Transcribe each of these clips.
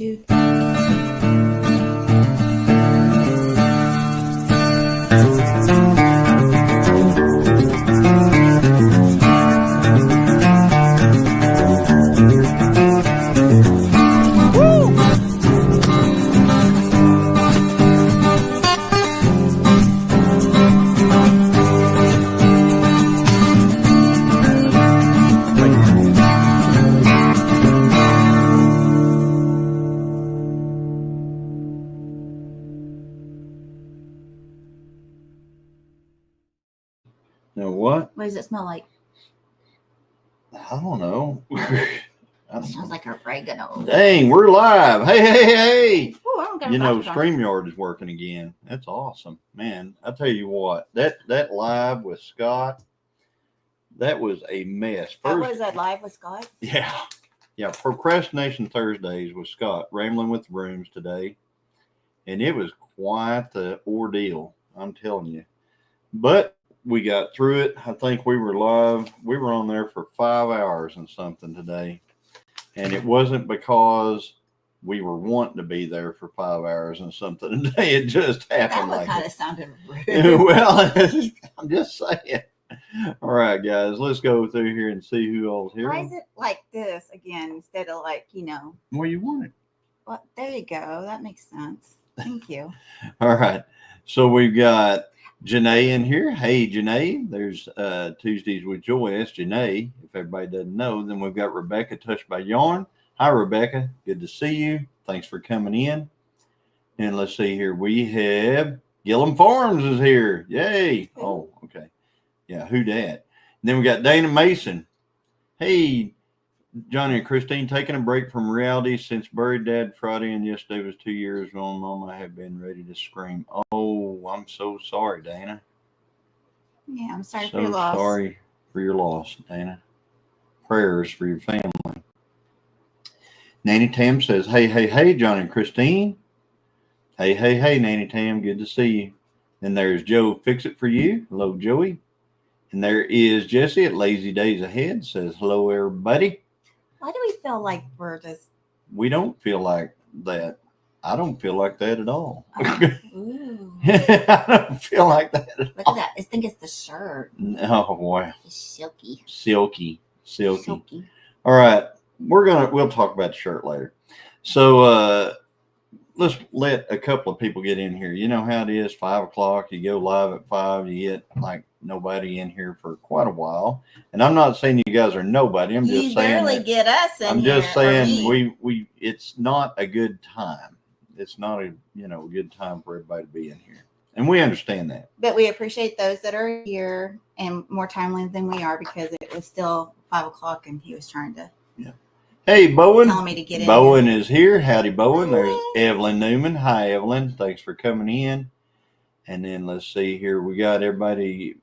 2, 3. Now what? What does it smell like? I don't know. It smells like oregano. Dang, we're live. Hey. Ooh, I don't get You know, glasses on. StreamYard is working again. That's awesome. Man, I tell you what, that live with Scott, that was a mess. That was a live with Scott? Yeah. Procrastination Thursdays with Scott, rambling with the brooms today. And it was quite the ordeal, I'm telling you. But we got through it. I think we were live. We were on there for 5 hours and something today. And it wasn't because we were wanting to be there for 5 hours and something today. It just happened That like kind of sounded rude. Well, I'm just saying. All right, guys, let's go through here and see who all's here. Why is it like this again instead of like, Well, you want it. Well, there you go. That makes sense. Thank you. All right. So we've got Janae in here. Hey, Janae. There's Tuesdays with Joy. That's Janae. If everybody doesn't know, then we've got Rebecca, Touched by Yarn. Hi, Rebecca. Good to see you. Thanks for coming in. And let's see here. We have Gilliam Farms is here. Yay. Oh, okay. Yeah, who dat? And then we got Dana Mason. Hey, Johnny and Christine, taking a break from reality since buried Dad Friday and yesterday was 2 years ago. Mom, I have been ready to scream. Oh, I'm so sorry, Dana. Yeah, I'm sorry for your loss. Sorry for your loss, Dana. Prayers for your family. Nanny Tam says, hey, Johnny and Christine. Hey, Nanny Tam, good to see you. Then there's Joe, Fix It For You. Hello, Joey. And there is Jesse at Lazy Days Ahead. Says, hello, everybody. Why do we feel like we're just... We don't feel like that. I don't feel like that at all. Ooh. I don't feel like that at Look all. at that. I think it's the shirt. Oh, wow. It's silky. Silky. All right. We'll talk about the shirt later. So let's let a couple of people get in here. You know how it is, 5 o'clock, you go live at 5, you get like nobody in here for quite a while. And I'm not saying you guys are nobody. I'm just saying you barely get us in. I'm here, just saying we it's not a good time. It's not a good time for everybody to be in here. And we understand that. But we appreciate those that are here and more timely than we are because it was still 5 o'clock and he was trying to Hey, Bowen. tell me to get in. Bowen is here. Howdy, Bowen. There's Evelyn Newman. Hi, Evelyn. Thanks for coming in. And then let's see here. We got everybody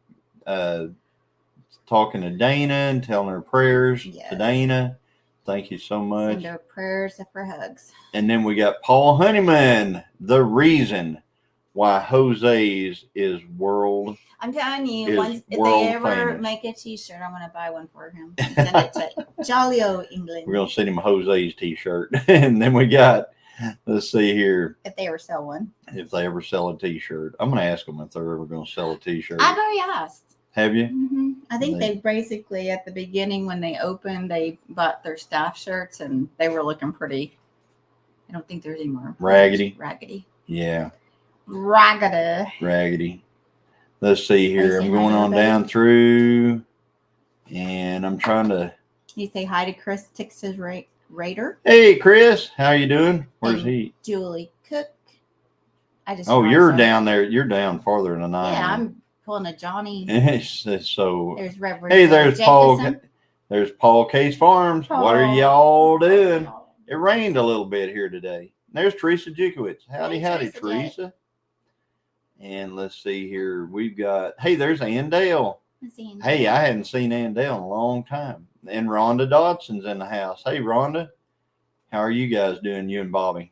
talking to Dana and telling her prayers to Dana. Thank you so much. Send her prayers for hugs. And then we got Paul Honeyman, the reason why Jose's is world. I'm telling you, if they ever make a t-shirt, I'm going to buy one for him and send it to Jolly-O, England. We're going to send him a Jose's t-shirt. And then we got, let's see here. If they ever sell one. If they ever sell a t-shirt. I'm going to ask them if they're ever going to sell a t-shirt. I've already asked. Have you? Mm-hmm. I think they basically, at the beginning when they opened, they bought their staff shirts and they were looking pretty. I don't think there's any more. Raggedy. Yeah. Raggedy. Let's see here. I'm going on down through and I'm trying to. You say hi to Chris Texas Raider. Hey, Chris. How you doing? Where's he? Julie Cook. You're down there. You're down farther than I am. Yeah, I'm pulling a Johnny. So there's Reverend. Hey, there's Paul. There's Paul Case Farms. Paul. What are y'all doing? It rained a little bit here today. There's Teresa Jukowitz. Howdy, Teresa. And let's see here. We've got, there's Ann Dale. Hey, I hadn't seen Ann Dale in a long time. And Rhonda Dodson's in the house. Hey, Rhonda. How are you guys doing, you and Bobby?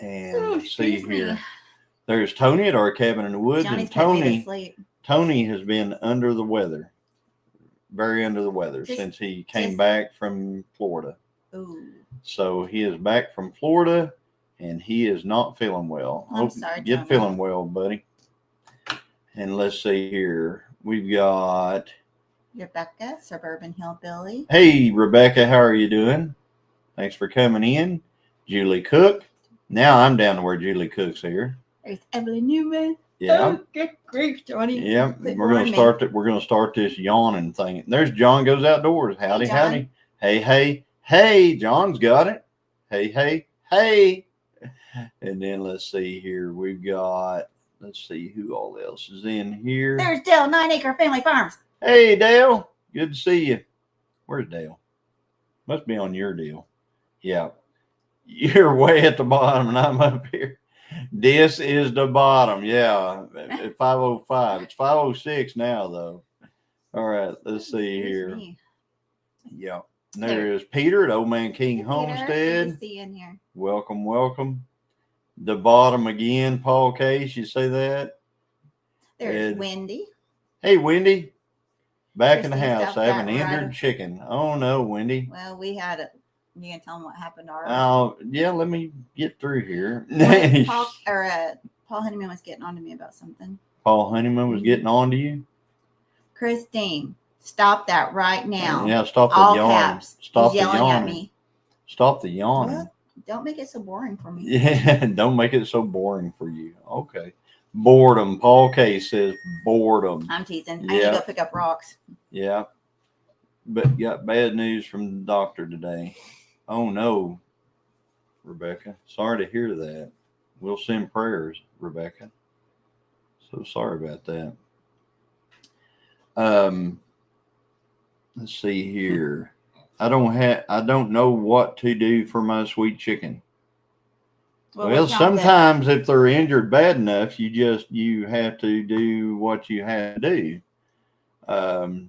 And let's see here. There's Tony at our cabin in the woods. Johnny's and Tony has been under the weather. Very under the weather since he came back from Florida. Ooh. So he is back from Florida, and he is not feeling well. I'm sorry, Get Johnny. feeling well, buddy. And let's see here. We've got Rebecca, Suburban Hillbilly. Hey, Rebecca, how are you doing? Thanks for coming in. Julie Cook. Now I'm down to where Julie Cook's here. There's Evelyn Newman. Yeah. Oh, good grief, Johnny. Yeah. We're gonna start this yawning thing. There's John Goes Outdoors. Howdy, Hey, John. howdy. Hey, hey, hey. John's got it. Hey, hey, hey. And then let's see here. We've got, let's see who all else is in here. There's Dale, 9 Acre Family Farms. Hey, Dale. Good to see you. Where's Dale? Must be on your deal. Yeah. You're way at the bottom and I'm up here. This is the bottom. Yeah. At 505. It's 506 now, though. All right. Let's see here. Yeah. There is Peter at Old Man King Homestead. Good to see you in here. Welcome, welcome. The bottom again, Paul Case. You say that? There's Wendy. Hey, Wendy. Back in the Christine house. I have an South injured Rider. chicken. Oh, no, Wendy. Well, we had it. You can tell them what happened to our. Oh, yeah, let me get through here. Paul Honeyman was getting on to me about something. Paul Honeyman was getting on to you? Christine, stop that right now. Yeah, stop the All yawning. caps. Stop He's the yelling at yawning. me. Stop the yawning. Well, don't make it so boring for me. Yeah, don't make it so boring for you. Okay. Boredom. Paul K says boredom. I'm teasing. I need to go pick up rocks. Yeah. But got bad news from the doctor today. Oh no, Rebecca. Sorry to hear that. We'll send prayers, Rebecca. So sorry about that. Let's see here. I don't know what to do for my sweet chicken. Well, sometimes if they're injured bad enough, you have to do what you have to do.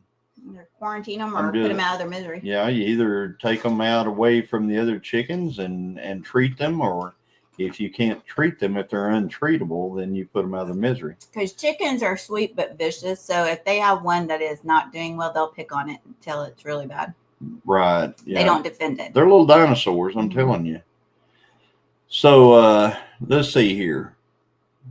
Quarantine them or put them out of their misery. Yeah, you either take them out away from the other chickens and treat them, or if you can't treat them, if they're untreatable, then you put them out of their misery. Because chickens are sweet but vicious, so if they have one that is not doing well, they'll pick on it until it's really bad. Right. Yeah. They don't defend it. They're little dinosaurs, I'm telling you. So let's see here.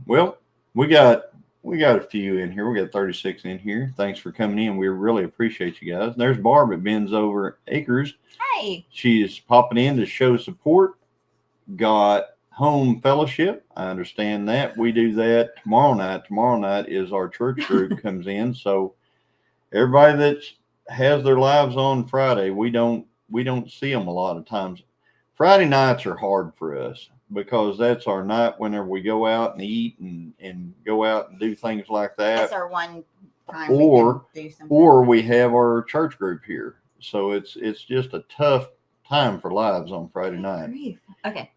Well, we got a few in here. We got 36 in here. Thanks for coming in. We really appreciate you guys. There's Barb at Ben's Over Acres. Hey. She's popping in to show support. Got home fellowship. I understand that. We do that tomorrow night. Tomorrow night is our church group comes in. So everybody that has their lives on Friday, we don't see them a lot of times. Friday nights are hard for us because that's our night whenever we go out and eat and go out and do things like that. That's our one time or we can do something. Or we have our church group here. So it's just a tough time for lives on Friday night. Okay.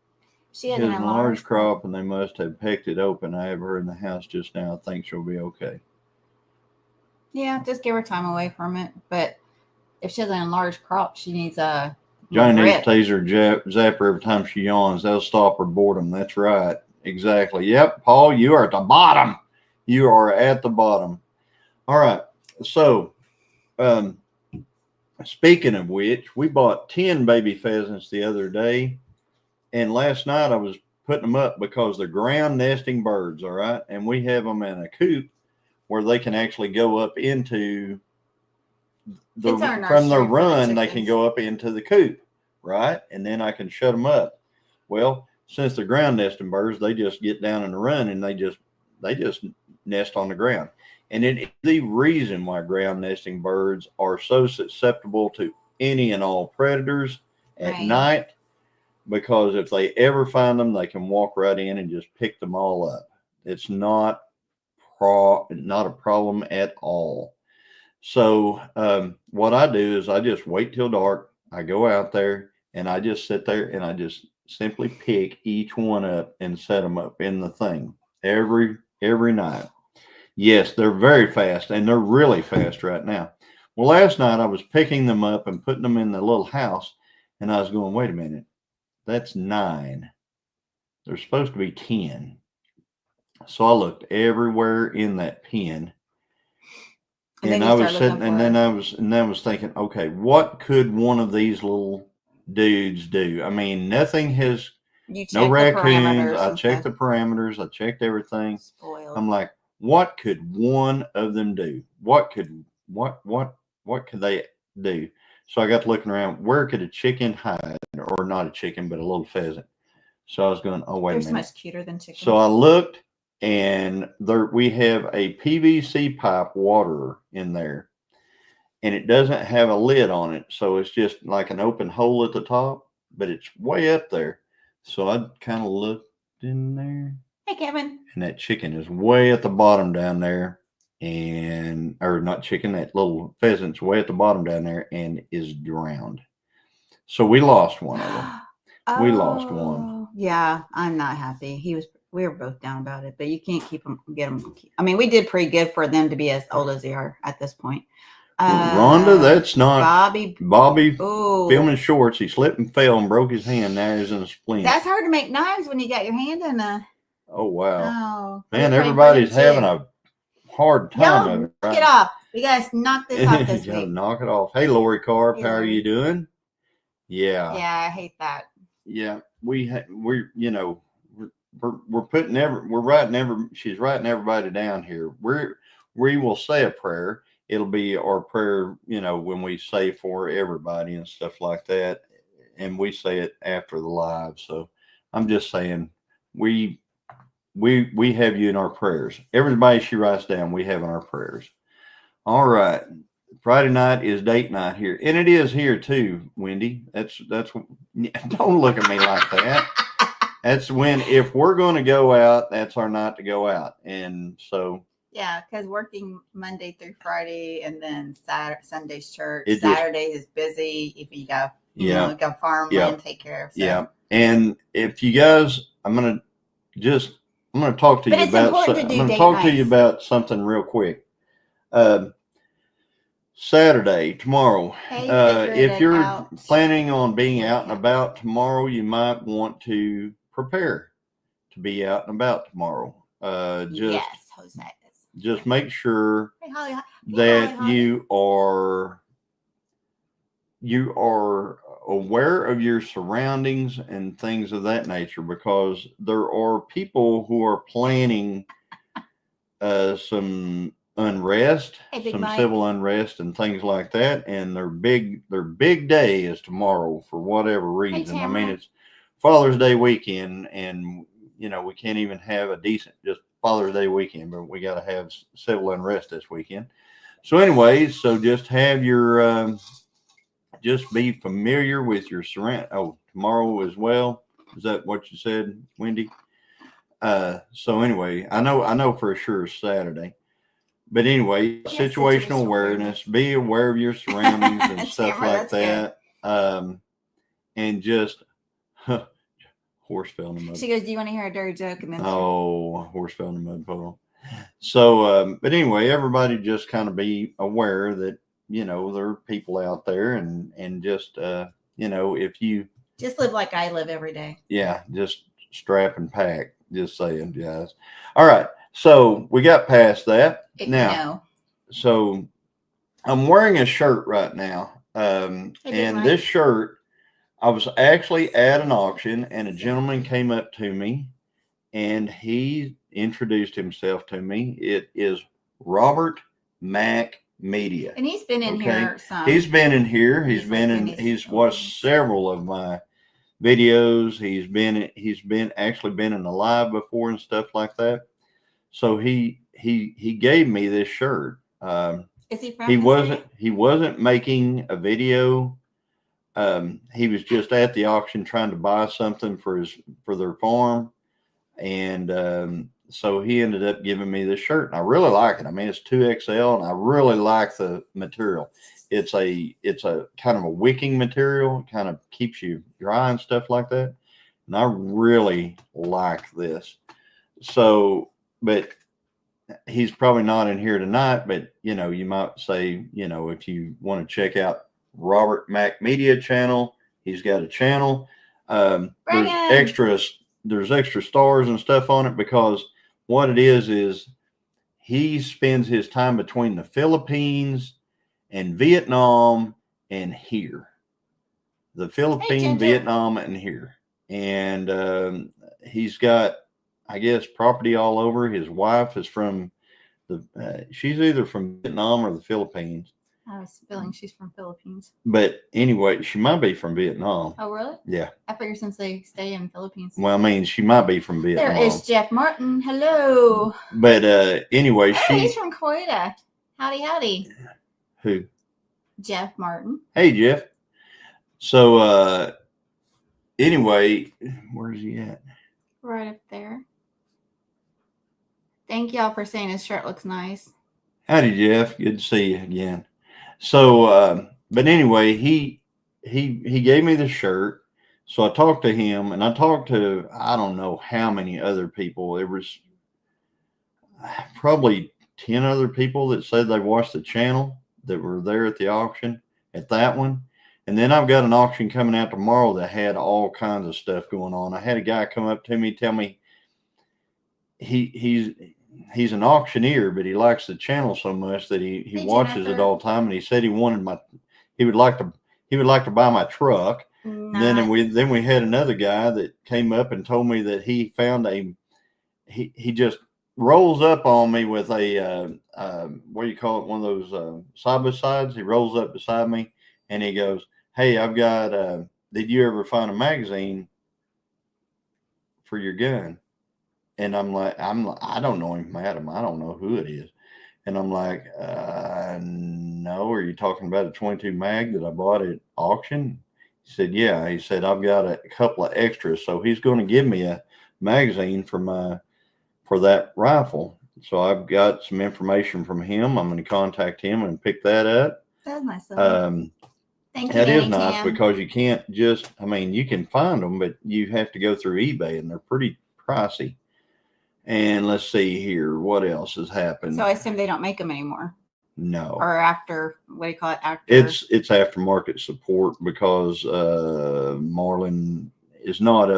She has an enlarged crop and they must have pecked it open. I have her in the house just now. I think she'll be okay. Yeah, just give her time away from it. But if she has an enlarged crop, she needs a Johnny needs to taser zapper every time she yawns. That'll stop her boredom. That's right. Exactly. Yep. Paul, you are at the bottom. You are at the bottom. All right. So, speaking of which, we bought 10 baby pheasants the other day. And last night I was putting them up because they're ground nesting birds. All right. And we have them in a coop where they can actually go up into from the run, they can go up into the coop, right? And then I can shut them up. Well, since they're ground nesting birds, they just get down in the run and they just nest on the ground. And it is the reason why ground nesting birds are so susceptible to any and all predators at night, because if they ever find them, they can walk right in and just pick them all up. It's not a problem at all. So what I do is I just wait till dark. I go out there and I just sit there and I just simply pick each one up and set them up in the thing every night. Yes, they're very fast and they're really fast right now. Well, last night I was picking them up and putting them in the little house and I was going, wait a minute, that's 9. There's supposed to be 10. So I looked everywhere in that pen. And I was sitting, and then I was thinking, okay, what could one of these little dudes do. I mean, nothing has, You check no the raccoons. parameters I and checked stuff. the parameters. I checked everything. Spoiled. I'm like, what could one of them do? What could they do? So I got to looking around. Where could a chicken hide, or not a chicken, but a little pheasant? So I was going, oh wait They're a minute. much cuter than chickens. So I looked, and there we have a PVC pipe waterer in there, and it doesn't have a lid on it, so it's just like an open hole at the top, but it's way up there. So I kind of looked in there. Hey, Kevin. And that chicken is way at the bottom down there, and or not chicken, that little pheasant's way at the bottom down there and is drowned. So we lost one of them. We lost one. Yeah, I'm not happy. We were both down about it, but you can't get them. I mean, we did pretty good for them to be as old as they are at this point. Rhonda, that's not Bobby Ooh. filming shorts. He slipped and fell and broke his hand. Now he's in a splint. That's hard to make knives when you got your hand in a. Oh wow. Oh man, everybody's having a hard time of it. Right? Knock it off. You guys knock this off this week. Knock it off. Hey, Lori Carp, how are you doing? Yeah. Yeah, I hate that. Yeah, we're putting we're writing she's writing everybody down here. We will say a prayer. It'll be our prayer, when we say for everybody and stuff like that, and we say it after the live. So I'm just saying we have you in our prayers. Everybody she writes down, we have in our prayers. All right. Friday night is date night here. And it is here too, Wendy. That's don't look at me like that. That's when, if we're going to go out, that's our night to go out. And so. Yeah, because working Monday through Friday and then Sunday's church. Saturday is busy if you got, go farmland, take care of. So. Yeah. And if you guys, I'm going to talk to you about something real quick. Saturday, tomorrow. If you're planning on being out and about tomorrow, you might want to prepare to be out and about tomorrow. Yes, Jose. Just make sure that you are aware of your surroundings and things of that nature, because there are people who are planning some unrest, civil unrest and things like that, and their big day is tomorrow for whatever reason. I mean, it's Father's Day weekend, and we can't even have a decent just Father's Day weekend, but we got to have civil unrest this weekend. So anyways, just have your just be familiar with your tomorrow as well. Is that what you said, Wendy? So anyway, I know for sure Saturday. But anyway, situational awareness, be aware of your surroundings and stuff like that. And just horse fell in the mud. She goes, do you want to hear a dirty joke? And then horse fell in the mud puddle. So, but anyway, everybody just kind of be aware that, there are people out there, and just, if you just live like I live every day. Yeah, just strap and pack. Just saying, guys. All right. So we got past that. So I'm wearing a shirt right now. And this shirt, I was actually at an auction, and a gentleman came up to me and he introduced himself to me. It is Robert Mack Media. And he's been in here. He's been in here. He's watched several of my videos. He's actually been in the live before and stuff like that. So he gave me this shirt. Is he from? He wasn't making a video. He was just at the auction trying to buy something for their farm, and so he ended up giving me this shirt, and I really like it. I mean, it's 2XL, and I really like the material. It's a kind of a wicking material. It kind of keeps you dry and stuff like that, and I really like this. So, but he's probably not in here tonight, but you might say, if you want to check out Robert Mack Media channel, he's got a channel. There's extra stars and stuff on it, because what it is he spends his time between the Philippines and Vietnam and here. the Philippines, Ginger. Vietnam, and here. And he's got, I guess, property all over. His wife is from she's either from Vietnam or the Philippines. I was feeling she's from Philippines. But anyway, she might be from Vietnam. Oh, really? Yeah. I figure since they stay in Philippines. Well, I mean, she might be from Vietnam. There is Jeff Martin. Hello. But anyway, He's from Coita. Howdy, howdy. Who? Jeff Martin. Hey, Jeff. So anyway, where's he at? Right up there. Thank y'all for saying his shirt looks nice. Howdy, Jeff. Good to see you again. So, but anyway, he gave me the shirt. So I talked to him, and I talked to, I don't know how many other people. There was probably 10 other people that said they watched the channel that were there at the auction at that one. And then I've got an auction coming out tomorrow that had all kinds of stuff going on. I had a guy come up to me, tell me he's an auctioneer, but he likes the channel so much that he watches it all the time. And he said he would like to buy my truck. Nice. Then we had another guy that came up and told me that he found he just rolls up on me with a what do you call it, one of those side by sides. He rolls up beside me and he goes, "Hey, I've got did you ever find a magazine for your gun?" And I'm like, I don't know him, madam. I don't know who it is. And I'm like, no. Are you talking about a 22 mag that I bought at auction? He said, yeah. He said, I've got a couple of extras. So he's going to give me a magazine for that rifle. So I've got some information from him. I'm going to contact him and pick that up. That's nice. Thank you. That is nice because you can't just, I mean, you can find them, but you have to go through eBay and they're pretty pricey. And let's see here. What else has happened? So I assume they don't make them anymore. No. Or after, what do you call it? After. It's aftermarket support because Marlin is not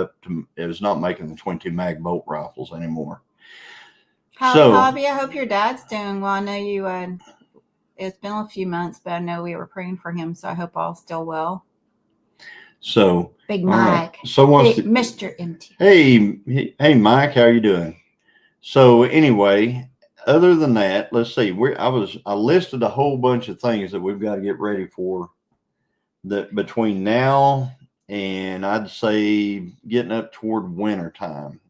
making the 22 mag bolt rifles anymore. Hobby, I hope your dad's doing well. I know you, it's been a few months, but I know we were praying for him. So I hope all's still well. So Big Mike. Right. So Mr. MT. Hey, Mike, how you doing? So anyway, other than that, let's see. I listed a whole bunch of things that we've got to get ready for that between now and I'd say getting up toward winter time.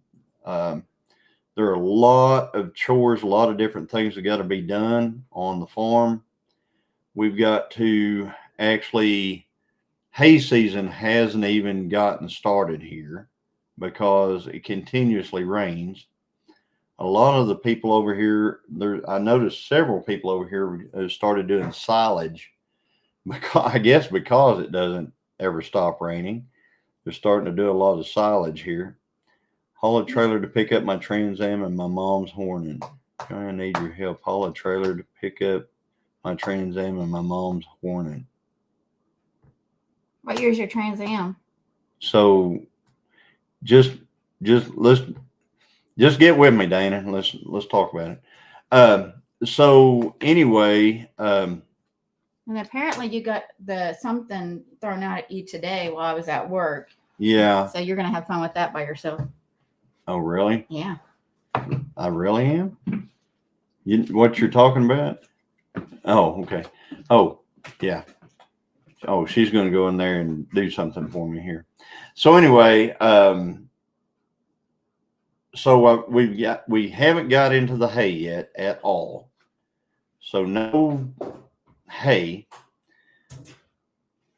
There are a lot of chores, a lot of different things that got to be done on the farm. We've got to actually, hay season hasn't even gotten started here because it continuously rains. A lot of the people over here, I noticed several people over here have started doing silage because it doesn't ever stop raining. They're starting to do a lot of silage here. Haul a trailer to pick up my Trans Am and my mom's Hornet. I need your help. Haul a trailer to pick up my Trans Am and my mom's Hornet. What year's your Trans Am? So just get with me, Dana. Let's talk about it. So anyway, and apparently you got something thrown out at you today while I was at work. Yeah. So you're gonna have fun with that by yourself. Oh, really? Yeah. I really am. What you're talking about? Oh, okay. Oh, yeah. Oh, she's going to go in there and do something for me here. So anyway, we haven't got into the hay yet at all. So no hay.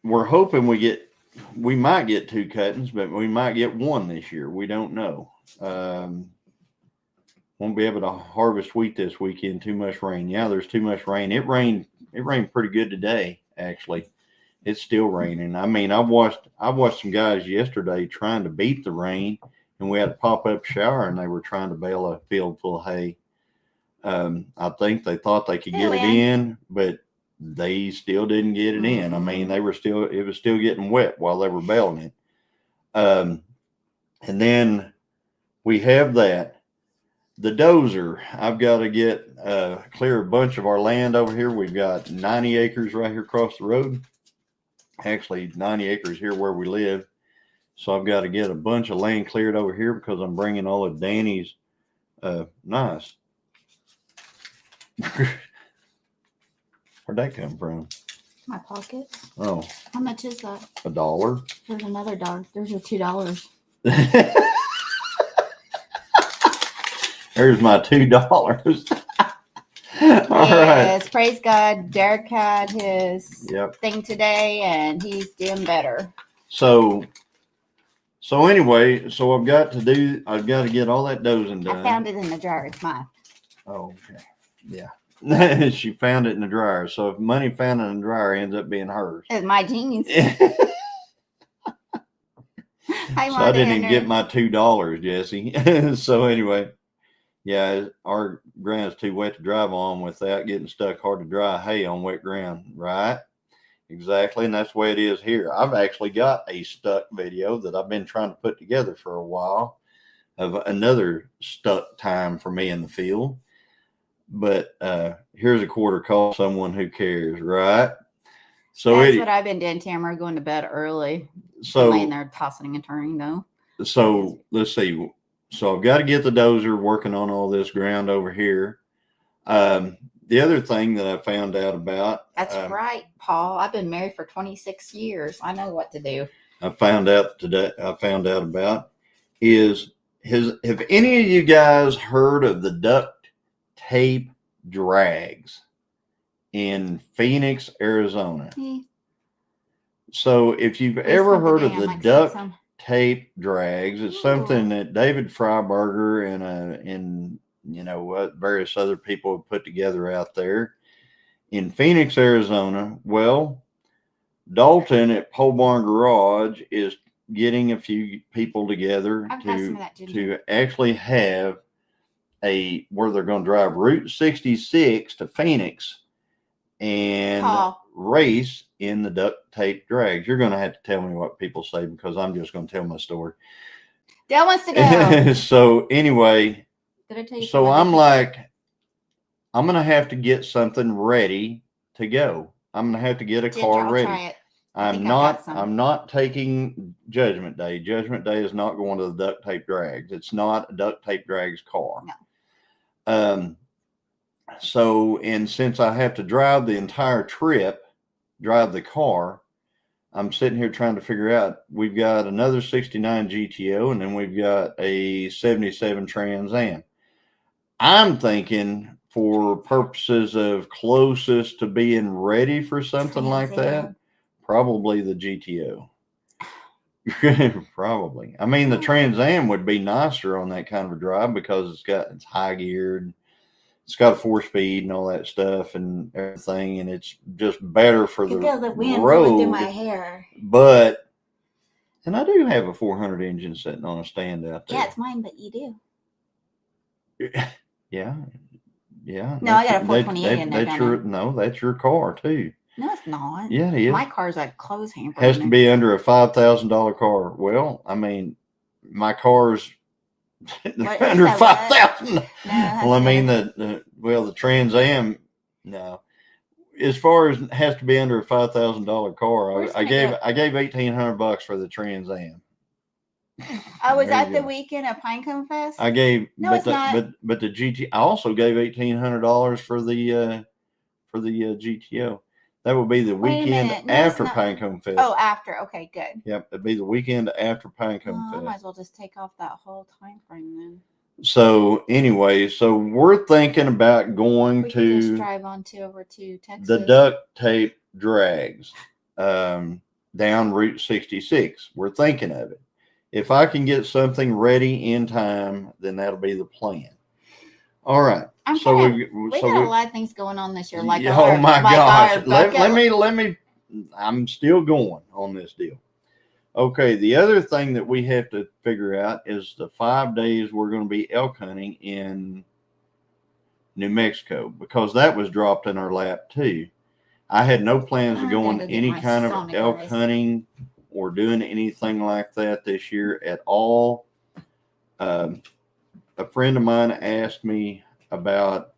We're hoping we might get 2 cuttings, but we might get 1 this year. We don't know. Won't be able to harvest wheat this weekend. Too much rain. Yeah, there's too much rain. It rained pretty good today, actually. It's still raining. I mean, I watched some guys yesterday trying to beat the rain, and we had a pop-up shower, and they were trying to bale a field full of hay. I think they thought they could get it in, but they still didn't get it in. I mean, it was still getting wet while they were baling it. And then we have that. The dozer, I've got to get clear a bunch of our land over here. We've got 90 acres right here across the road. actually 90 acres here where we live. So I've got to get a bunch of land cleared over here because I'm bringing all of Danny's. Nice. Where'd that come from? My pocket. Oh, How much is that? $1. There's another dog. There's your $2. There's my $2. All yes, right. praise God. Derek had his Yep. thing today, and he's doing better. So anyway, so I've got to get all that dozing done. I found it in the dryer. It's mine. Oh, okay. Yeah. She found it in the dryer. So if money found in the dryer ends up being hers. It's my jeans. I didn't even get my $2, Jesse. So anyway, yeah, our ground's too wet to drive on without getting stuck hard to dry hay on wet ground, right? Exactly, and that's the way it is here. I've actually got a stuck video that I've been trying to put together for a while of another stuck time for me in the field. But here's a quarter call someone who cares, right? So that's what I've been doing, Tamara, going to bed early. So laying there tossing and turning though. So let's see. So I've got to get the dozer working on all this ground over here. The other thing that I found out about. That's right, Paul. I've been married for 26 years. I know what to do. I found out about is have any of you guys heard of the Duct Tape Drags in Phoenix, Arizona? So if you've ever heard of the Duct Tape Drags, it's something that David Freiberger and various other people have put together out there in Phoenix, Arizona. Well, Dalton at Pole Barn Garage is getting a few people together to actually have where they're going to drive Route 66 to Phoenix and race in the Duct Tape Drags. You're going to have to tell me what people say because I'm just going to tell my story. Dad wants to go. So anyway, did I tell you so I'm like, I'm going to have to get something ready to go. I'm going to have to get a car ready. Try it. I'm not taking Judgment Day. Judgment Day is not going to the Duct Tape Drags. It's not a Duct Tape Drags car. No. So, and since I have to drive the entire trip, drive the car, I'm sitting here trying to figure out, we've got another 69 GTO and then we've got a 77 Trans Am. I'm thinking for purposes of closest to being ready for something like that, probably the GTO. Probably. I mean, the Trans Am would be nicer on that kind of a drive because it's high geared. It's got a 4-speed and all that stuff and everything, and it's just better for the road. Through my hair. But, and I do have a 400 engine sitting on a stand out there. Yeah, it's mine, but you do. Yeah. No, I got a 428 in there. That's your car too. No, it's not. Yeah, it is. My car's a clothes hamper. Has to be under a $5,000 car. Well, I mean, my car's under 5,000. No, well, I mean the Trans Am. No, as far as has to be under a $5,000 car, I gave $1,800 for the Trans Am. Oh, was that the weekend at Pinecone Fest? I gave it's not. But the GT. I also gave $1,800 for the GTO. That would be the weekend after Pinecone Fest. Oh, after. Okay, good. Yep, it'd be the weekend after Pinecone Fest. I might as well just take off that whole time frame then. So anyway, we're thinking about going to just drive over to Texas. The Duct Tape Drags down Route 66. We're thinking of it. If I can get something ready in time, then that'll be the plan. All right. We got a lot of things going on this year. Like gosh. Let me. I'm still going on this deal. Okay. The other thing that we have to figure out is the 5 days we're going to be elk hunting in New Mexico, because that was dropped in our lap too. I had no plans of going any kind of elk hunting or doing anything like that this year at all. A friend of mine asked me about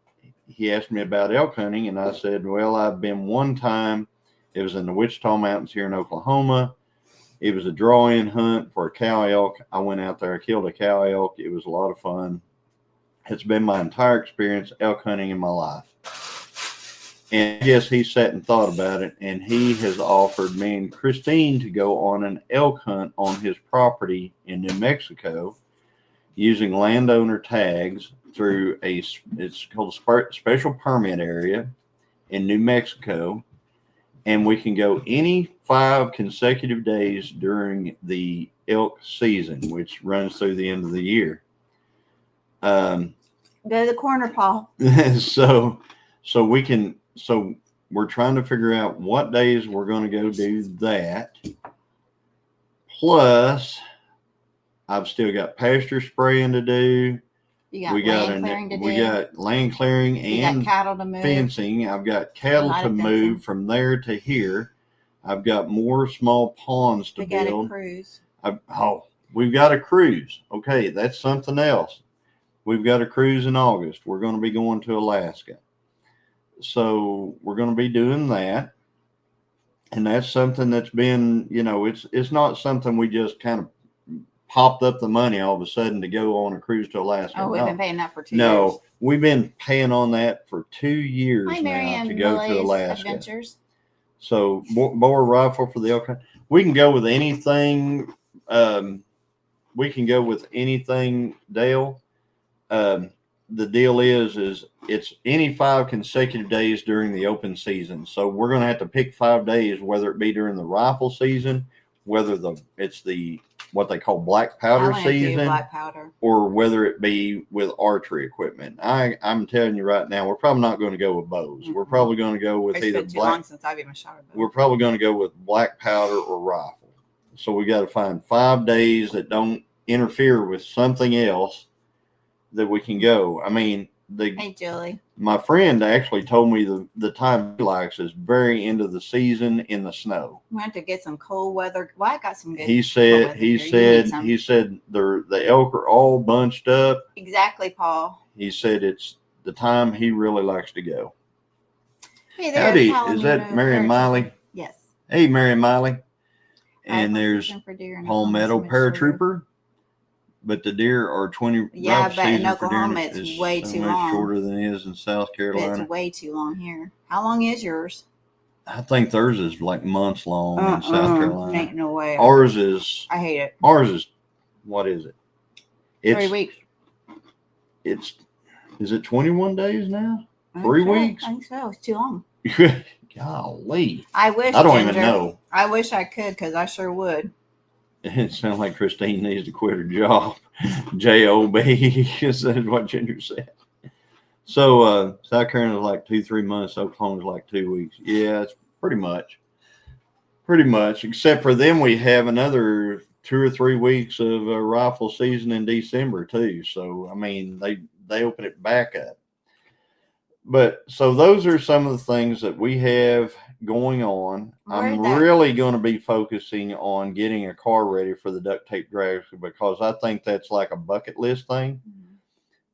elk hunting, and I said, well, I've been one time It was in the Wichita Mountains here in Oklahoma. It was a draw-in hunt for a cow elk. I went out there, I killed a cow elk. It was a lot of fun. It's been my entire experience elk hunting in my life. And I guess he sat and thought about it, and he has offered me and Christine to go on an elk hunt on his property in New Mexico using landowner tags through it's called a special permit area in New Mexico. And we can go any 5 consecutive days during the elk season, which runs through the end of the year. Go to the corner, Paul. So we're trying to figure out what days we're going to go do that. Plus, I've still got pasture spraying to do. We got land clearing and cattle to move. Fencing. I've got cattle to move from there to here. I've got more small ponds to build. We got a cruise. We've got a cruise. Okay, that's something else. We've got a cruise in August. We're going to be going to Alaska. So we're going to be doing that. And that's something that's been, it's not something we just kind of popped up the money all of a sudden to go on a cruise to Alaska. Oh, we've been paying that for 2 years. No, we've been paying on that for 2 years now to go to Alaska. Adventures. So boar rifle for the elk hunt. We can go with anything. Dale. The deal is it's any 5 consecutive days during the open season. So we're going to have to pick 5 days, whether it be during the rifle season, whether it's what they call black powder season, or whether it be with archery equipment. I'm telling you right now, we're probably not going to go with bows. Mm-hmm. We're probably going to go with either black. It's been too long since I've even shot a bow. We're probably going to go with black powder or rifle. So we got to find 5 days that don't interfere with something else that we can go. I mean, hey, Julie. My friend actually told me the time he likes is very end of the season in the snow. We have to get some cold weather. Well, I got some good. He said the elk are all bunched up. Exactly, Paul. He said it's the time he really likes to go. Hey, howdy, is that Mary and Miley? Yes. Hey, Mary and Miley. And there's Palmetto Paratrooper. But the deer are 20. Yeah, but in Oklahoma it's way too long. Shorter than it is in South Carolina. It's way too long here. How long is yours? I think theirs is like months long in South Carolina. Ain't no way. Ours is. I hate it. Ours is. What is it? It's 3 weeks. Is it 21 days now? 3 weeks? I think so. It's too long. Golly. I don't even know. I wish I could, because I sure would. It sounds like Christine needs to quit her job. Job is what Ginger said. So South Carolina's like 2-3 months. Oklahoma's like 2 weeks. Yeah, it's pretty much. Except for them, we have another 2 or 3 weeks of rifle season in December too. So I mean, they open it back up. But so those are some of the things that we have going on. I'm really going to be focusing on getting a car ready for the Duct Tape Drags, because I think that's like a bucket list thing. Mm-hmm.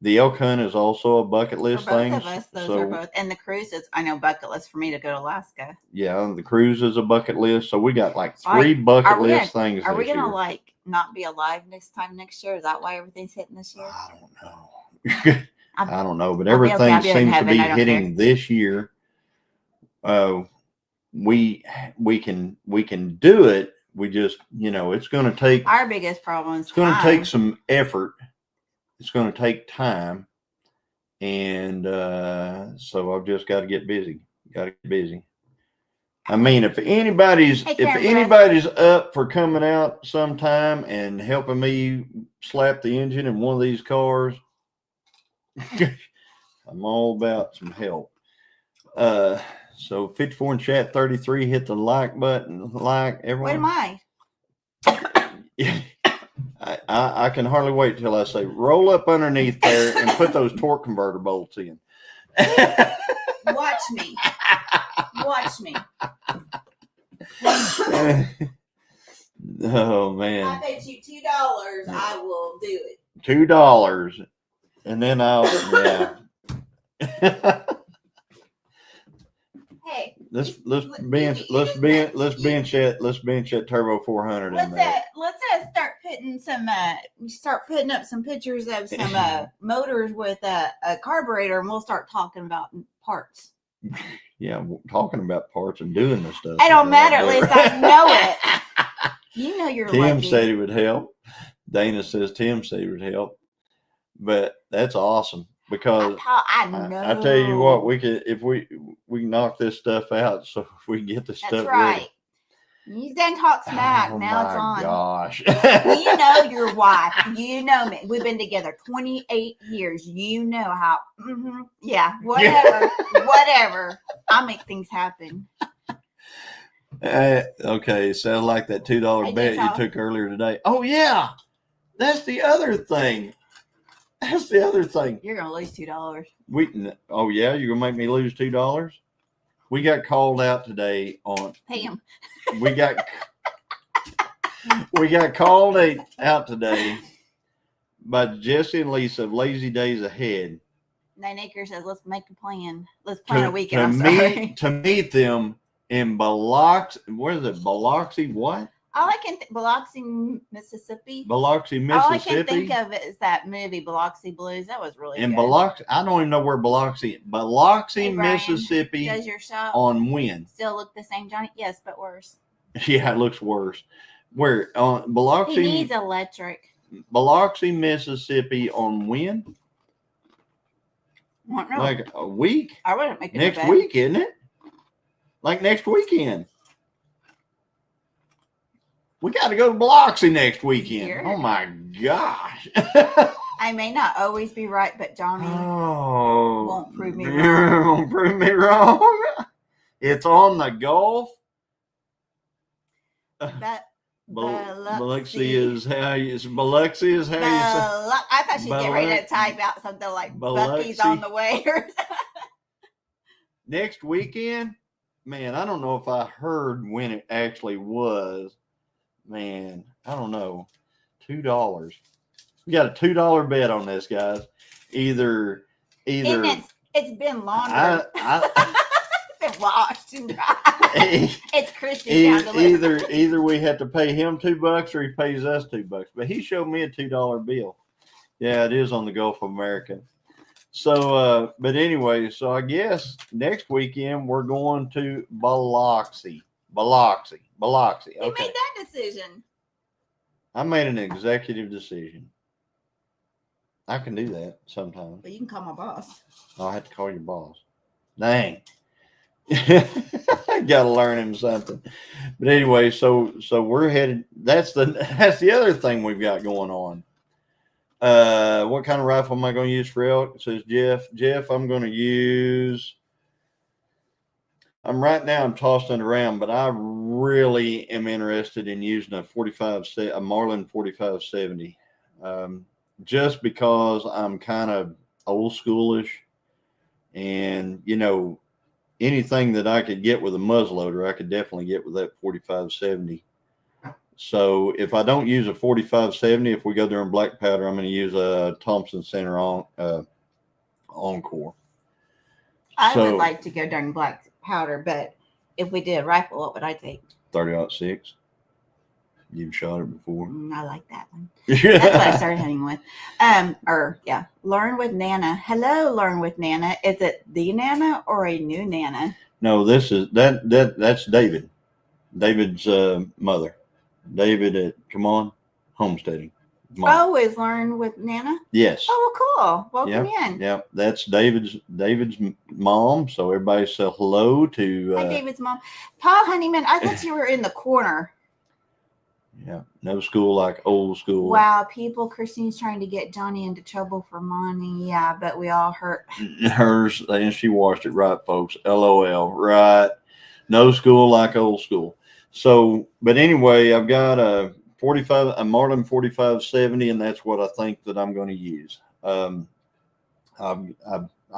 The elk hunt is also a bucket list thing. For both of us, those are both. And the cruise is, I know, bucket list for me to go to Alaska. Yeah, the cruise is a bucket list. So we got like 3 bucket list things. Are we going to not be alive this time next year? Is that why everything's hitting this year? I don't know. I don't know, but everything seems to be hitting this year. We can do it. We just, it's going to take. Our biggest problem is it's going to take some effort. It's going to take time, and so I've just got to get busy. I mean, if anybody's up for coming out sometime and helping me slap the engine in one of these cars. I'm all about some help. So 54 in chat, 33, hit the like button. Like everyone. What am I? I can hardly wait till I say roll up underneath there and put those torque converter bolts in. Watch me. Oh man. I bet you $2 I will do it. $2. And then I'll, yeah. Hey, Let's bench that turbo 400 in there. Let's start putting up some pictures of some motors with a carburetor, and we'll start talking about parts. Yeah, talking about parts and doing this stuff. It don't matter. At least I know it. You know you're Tim lucky. said it would help. Dana says Tim said it would help. But that's awesome because I know. I tell you what, we could if we knock this stuff out, so if we can get this stuff right. ready. You done talk smack. Oh now it's on. Gosh. You know your wife. You know me. We've been together 28 years. You know how. Yeah. Whatever. Whatever. I make things happen. Okay. Sounds like that $2 bet you took earlier today. Oh yeah, that's the other thing. You're gonna lose $2. Oh yeah, you're gonna make me lose $2. We got called out today on. Pay him. We got called out today by Jesse and Lisa of Lazy Days Ahead. 9 Acres says, "Let's make a plan. Let's plan a weekend." To meet them in Biloxi. Where is it? Biloxi what? All I can Biloxi, Mississippi. Biloxi, Mississippi. All I can think of is that movie Biloxi Blues. That was really good. Biloxi, I don't even know where Biloxi, Hey, Brian, Mississippi. Does your shop on when? Still look the same, Johnny? Yes, but worse. Yeah, it looks worse. Where on Biloxi? He needs electric. Biloxi, Mississippi on when? I don't know. Like a week? I wouldn't make it next week, isn't it? Like next weekend. We got to go to Biloxi next weekend. Here. Oh my gosh. I may not always be right, but Johnny won't prove me wrong. Won't prove me wrong. It's on the Gulf. Biloxi is how you say. I thought she'd get ready to type out something like Bucky's on the way. Next weekend? Man, I don't know if I heard when it actually was. Man, I don't know. $2. We got a $2 bet on this, guys. Either it's been laundered. It's been washed and dry. It's Christian. Either we have to pay him $2 or he pays us $2. But he showed me a $2 bill. Yeah, it is on the Gulf of America. So, but anyway, so I guess next weekend we're going to Biloxi. Okay. You made that decision. I made an executive decision. I can do that sometimes. But you can call my boss. I'll have to call your boss. Dang. I gotta learn him something. But anyway, so we're headed. That's the other thing we've got going on. What kind of rifle am I going to use for elk? It says Jeff, I'm going to use. I'm tossing it around, but I really am interested in using a Marlin 4570. Just because I'm kind of old schoolish, and anything that I could get with a muzzleloader, I could definitely get with that 4570. So if I don't use a 4570, if we go there in black powder, I'm going to use a Thompson Center Encore. I would like to go during black powder, but if we did a rifle, what would I take? 30-06. You've shot it before. I like that one. That's what I started hunting with. Learn with Nana. Hello, Learn with Nana. Is it the Nana or a new Nana? No, this is that's David. David's mother. David at Homesteading. Oh, is Learn with Nana? Yes. Oh, well, cool. Welcome in. Yeah, that's David's mom. So everybody say hello to Hi, David's mom. Paul Honeyman, I thought you were in the corner. Yeah, no school like old school. Wow, Christine's trying to get Johnny into trouble for money. Yeah, but we all hurt. Hers, and she washed it right, folks. LOL, right? No school like old school. So, but anyway, I've got a Marlin 4570, and that's what I think that I'm going to use. I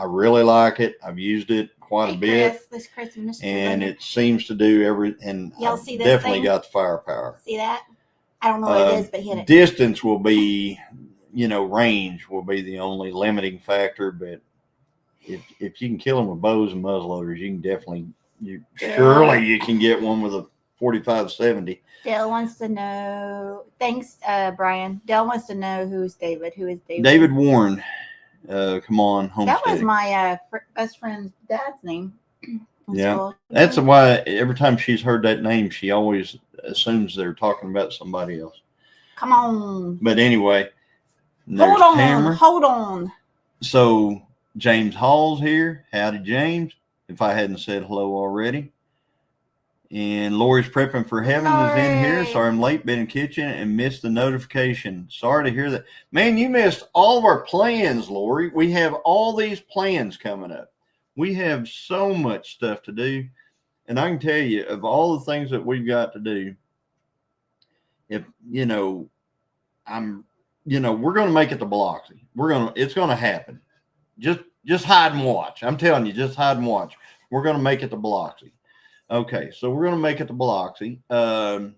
really like it. I've used it quite a bit, Chris, and it seems to do everything. Y'all see this definitely thing? Got the firepower. See that? I don't know what it is, but hit it. Distance will be, range will be the only limiting factor. But if you can kill them with bows and muzzleloaders, you can definitely Surely you can get one with a 4570. Dale wants to know. Thanks, Brian. Dale wants to know who's David. Who is David? David Warren. Come on, Homestead. That was my best friend's dad's name. Yeah, School. that's why every time she's heard that name, she always assumes they're talking about somebody else. Come on. But anyway, Hold on. So James Hall's here. Howdy, James. If I hadn't said hello already. And Lori's prepping for heaven is in here. Sorry I'm late, been in the kitchen and missed the notification. Sorry to hear that. Man, you missed all of our plans, Lori. We have all these plans coming up. We have so much stuff to do. And I can tell you, of all the things that we've got to do, if, we're going to make it to Biloxi. It's going to happen. Just hide and watch. I'm telling you, just hide and watch. We're going to make it to Biloxi. Okay, so we're going to make it to Biloxi. We're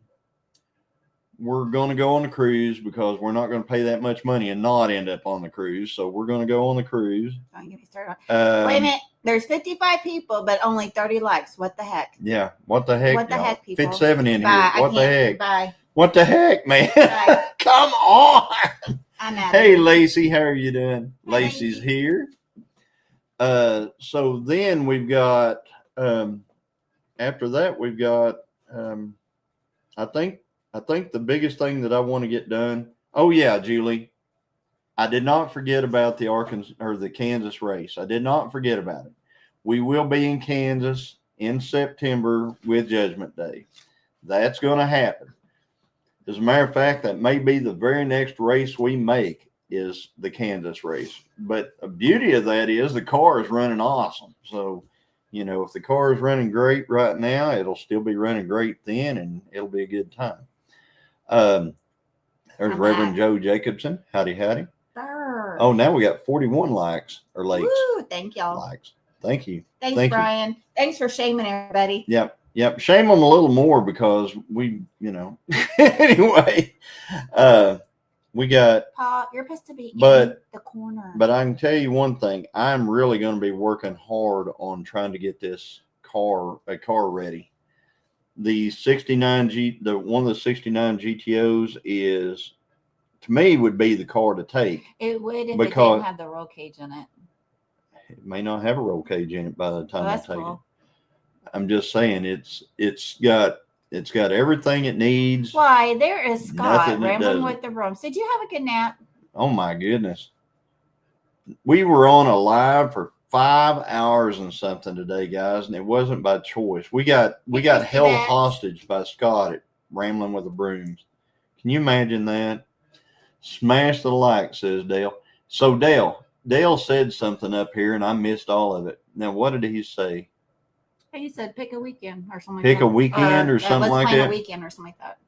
going to go on the cruise because we're not going to pay that much money and not end up on the cruise. So we're going to go on the cruise. Don't get me started. Wait a minute. There's 55 people, but only 30 likes. What the heck? Yeah, what the heck? What the heck, people? 57 in Bye. here. What the heck? Bye. What the heck, man? Bye. Come on. I'm out. Hey, Lacey, how are you doing? Hey, Lacey's Lacey. here. So then we've got, after that, we've got, I think the biggest thing that I want to get done. Oh yeah, Julie, I did not forget about the Kansas race. I did not forget about it. We will be in Kansas in September with Judgment Day. That's going to happen. As a matter of fact, that may be the very next race we make is the Kansas race. But the beauty of that is the car is running awesome. So, if the car is running great right now, it'll still be running great then, and it'll be a good time. There's Reverend Joe Jacobson. Howdy, howdy. Burr. Oh, now we got 41 likes or likes. Woo, thank y'all. Likes. Thank you. Thanks, Brian. Thanks for shaming everybody. Yep. Shame them a little more because we, anyway, we got. Paul, you're supposed to be in the corner. But I can tell you one thing. I'm really going to be working hard on trying to get this car ready. The 69 one of the 69 GTOs is, to me, would be the car to take. It would if it didn't have the roll cage in it. It may not have a roll cage in it by the time I take cool. it. I'm just saying it's got everything it needs. Why, there is Scott rambling with the room. So did you have a good nap? Oh my goodness. We were on a live for 5 hours and something today, guys, and it wasn't by choice. We got held hostage by Scott at Rambling with the Brooms. Can you imagine that? Smash the like, says Dale. So Dale said something up here, and I missed all of it. Now, what did he say? He said pick a weekend or something like that. Pick a weekend or something like that? A weekend or something like that.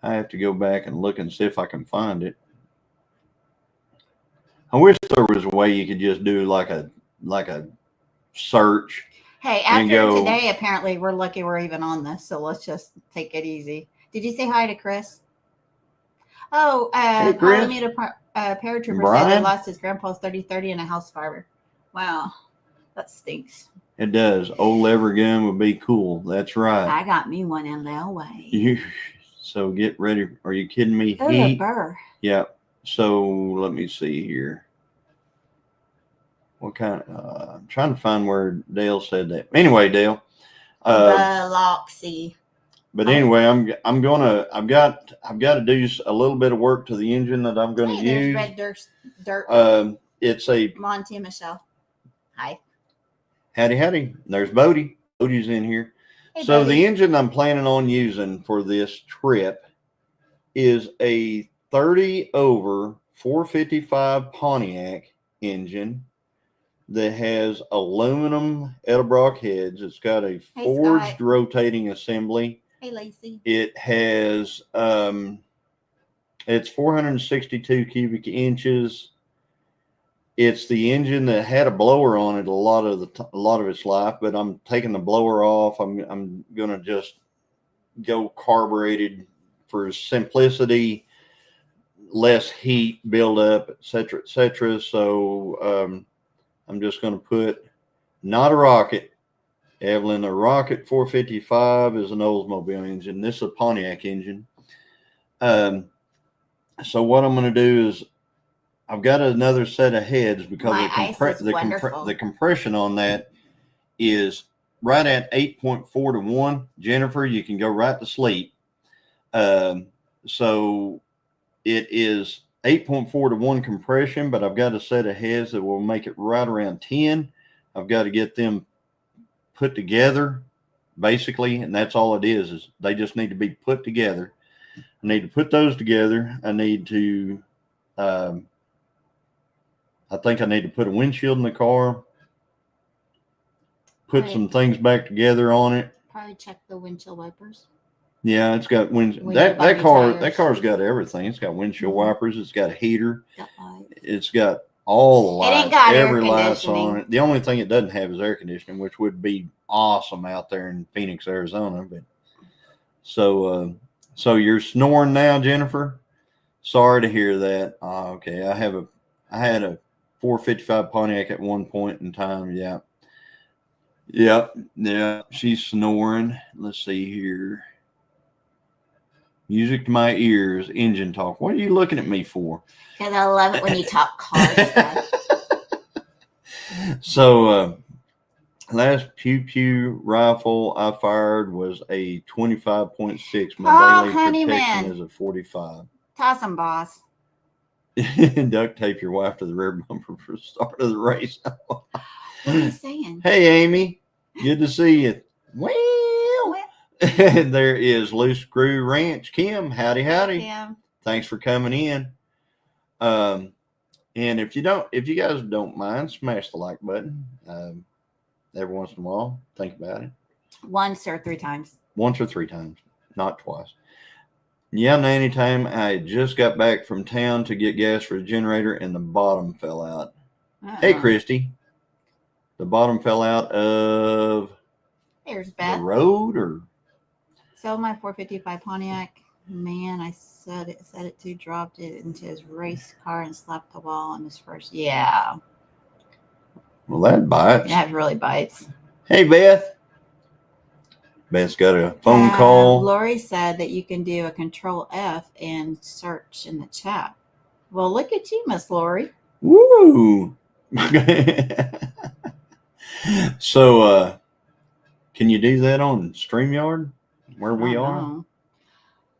I have to go back and look and see if I can find it. I wish there was a way you could just do like a search. Hey, after today, apparently we're lucky we're even on this, so let's just take it easy. Did you say hi to Chris? Oh, hey, Chris. Paul made a paratrooper said he lost his grandpa's 30-30 in a house fire. Wow, that stinks. It does. Old lever gun would be cool. That's right. I got me one in the way. So get ready. Are you kidding me? Oh, Heat. Burr. Yeah. So let me see here. What kind of, I'm trying to find where Dale said that. Anyway, Dale. Biloxi. But anyway, I've got to do a little bit of work to the engine that I'm going to use. Red dirt. It's a Monty and Michelle. Hi. Howdy. There's Bodie. Bodie's in here. Hey, so Bodie. the engine I'm planning on using for this trip is a 30 over 455 Pontiac engine that has aluminum Edelbrock heads. It's got a forged rotating assembly. Hey, Lacey. It has it's 462 cubic inches. It's the engine that had a blower on it a lot of its life, but I'm taking the blower off. I'm gonna just go carbureted for simplicity, less heat buildup, etc., etc. So I'm just gonna put not a rocket, Evelyn, a Rocket 455 is an Oldsmobile engine. This is a Pontiac engine. So what I'm going to do is I've got another set of heads because the compression on that is right at 8.4 to 1. Jennifer, you can go right to sleep. So it is 8.4 to 1 compression, but I've got a set of heads that will make it right around 10. I've got to get them put together, basically, and that's all it is they just need to be put together. I need to put those together. I need to, I think I need to put a windshield in the car, put some things back together on it. Probably check the windshield wipers. Yeah, it's got that car's got everything. It's got windshield wipers. It's got a heater. It's got all the lights, every light's on it. The only thing it doesn't have is air conditioning, which would be awesome out there in Phoenix, Arizona. But so you're snoring now, Jennifer? Sorry to hear that. Okay, I had a 455 Pontiac at one point in time. Yeah. She's snoring. Let's see here. Music to my ears, engine talk. What are you looking at me for? Because I love it when you talk car stuff. So, last pew rifle I fired was a 25.6. My daily protection is a 45. Toss them, boss. Duct tape your wife to the rear bumper for the start of the race. What are you saying? Hey, Amy. Good to see you. Well. There is Loose Screw Ranch. Kim, howdy. Kim. Thanks for coming in. And if you guys don't mind, smash the like button. Every once in a while, think about it. Once or three times, not twice. Yeah, Nanny time. I just got back from town to get gas for the generator, and the bottom fell out. Hey, Christy. The bottom fell out of There's Beth. The road, or? So my 455 Pontiac, man, I set it to, dropped it into his race car and slapped the wall on his first. Yeah. Well, that bites. That really bites. Hey, Beth. Beth's got a phone call. Lori said that you can do a Control F and search in the chat. Well, look at you, Miss Lori. Woo! So, can you do that on StreamYard where we are?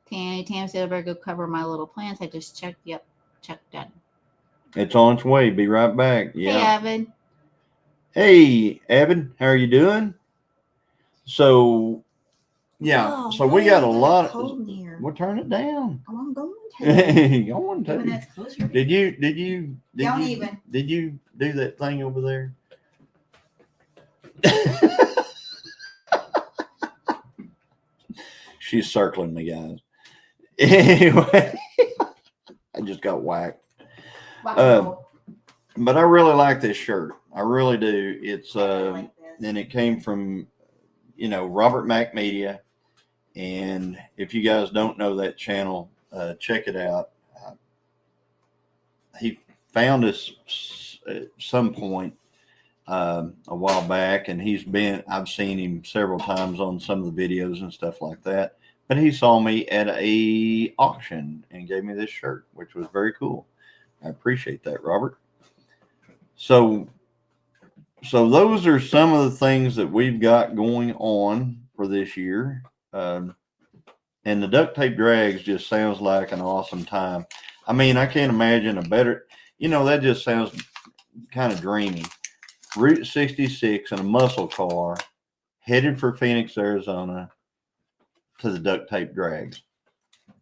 Tam said I better go cover my little plants. I just checked. Yep, check done. It's on its way. Be right back. Yeah. Hey, Evan. Hey, Evan. How are you doing? So, yeah. So we got a lot of. We'll turn it down. Oh, I'm going to. Going to. That's closer. Did you do that thing over there? She's circling me, guys. Anyway, I just got whacked. Wow. But I really like this shirt. I really do. It's and it came from Robert Mack Media, and if you guys don't know that channel, check it out. He found us at some point a while back, and I've seen him several times on some of the videos and stuff like that, but he saw me at a auction and gave me this shirt, which was very cool. I appreciate that, Robert. So those are some of the things that we've got going on for this year. And the Duct Tape Drags just sounds like an awesome time. I mean, I can't imagine a better, that just sounds kind of dreamy. Route 66 in a muscle car headed for Phoenix, Arizona to the Duct Tape Drags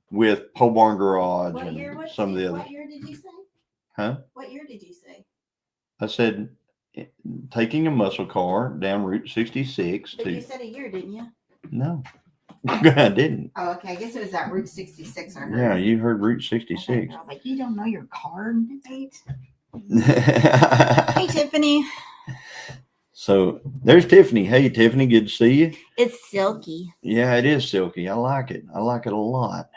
with Pole Barn Garage and some of the other. What year did you say? Huh? What year did you say? I said taking a muscle car down Route 66 But you said a year, didn't you? No, I didn't. Oh, okay. I guess it was that Route 66 I heard. Yeah, you heard Route 66. I was like, you don't know your card date? Hey, Tiffany. So there's Tiffany. Hey, Tiffany, good to see you. It's silky. Yeah, it is silky. I like it. I like it a lot.